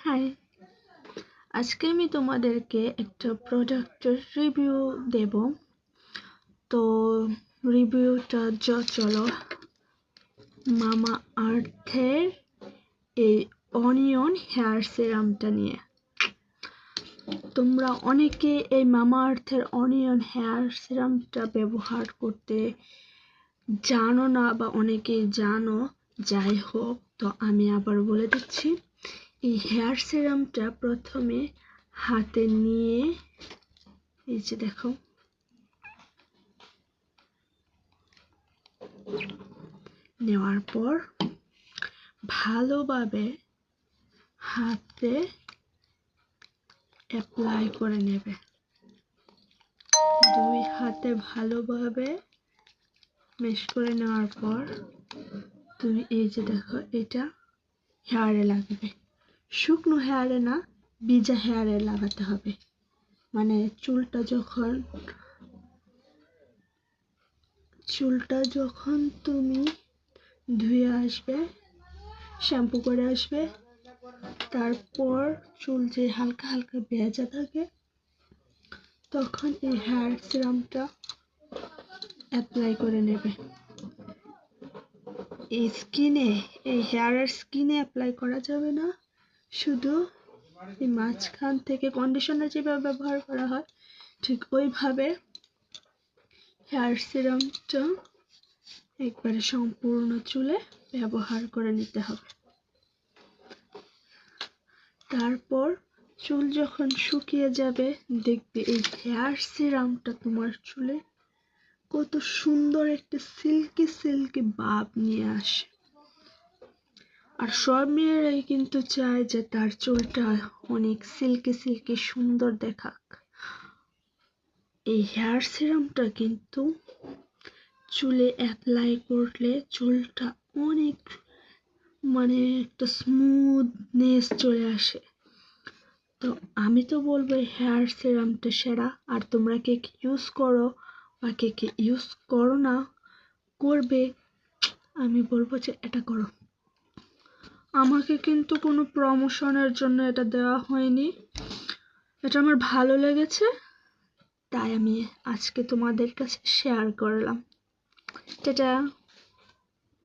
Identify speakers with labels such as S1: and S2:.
S1: High, আজকে আমি তোমাদেরকে একটা প্রোডাক্টের রিভিউ দেব। তো রিভিউটা চলো মামা আর্থের এই অনিয়ন হেয়ার সিরামটা নিয়ে। তোমরা অনেকে এই মামা আর্থের অনিয়ন হেয়ার সিরামটা ব্যবহার করতে জানো না বা অনেকেই জানো, যাই হোক, তো আমি আবার বলে দিচ্ছি। এই হেয়ার সিরামটা প্রথমে হাতে নিয়ে, এই যে দেখো, নেওয়ার পর ভালোভাবে হাতে অ্যাপ্লাই করে নেবে। দুই হাতে ভালোভাবে মেশ করে নেওয়ার পর তুমি এই যে দেখো, এটা হেয়ারে লাগবে। শুকনো হেয়ারে না, ভিজা হেয়ারে লাগাতে হবে। মানে চুলটা যখন তুমি ধুয়ে আসবে, শ্যাম্পু করে আসবে, তারপর চুল যে হালকা হালকা ভেজা থাকে, তখন এই হেয়ার সিরামটা অ্যাপ্লাই করে নেবে। এই হেয়ারের স্কিনে অ্যাপ্লাই করা যাবে না, শুধু এই মাঝখান থেকে কন্ডিশনার যেভাবে ব্যবহার করা হয় ঠিক ওইভাবে হেয়ার সিরামটা একবারে সম্পূর্ণ চুলে ব্যবহার করে নিতে হবে। তারপর চুল যখন শুকিয়ে যাবে, দেখবে এই হেয়ার সিরামটা তোমার চুলে কত সুন্দর একটা সিল্কি সিল্কি ভাব নিয়ে আসে। আর সব মেয়েরাই কিন্তু চায় যে তার চুলটা অনেক সিল্কি সিল্কি সুন্দর দেখাক। এই হেয়ার সিরামটা কিন্তু চুলে অ্যাপ্লাই করলে চুলটা অনেক একটা স্মুথনেস চলে আসে। তো আমি তো বলবো হেয়ার সিরামটা সেরা। আর তোমরা কে ইউজ করো বা কে ইউজ করো না, করবে, আমি বলবো যে এটা করো। আমাকে কিন্তু কোনো প্রমোশনের জন্য এটা দেওয়া হয়নি, এটা আমার ভালো লেগেছে, তাই আমি আজকে তোমাদের কাছে শেয়ার করলাম। টাটা।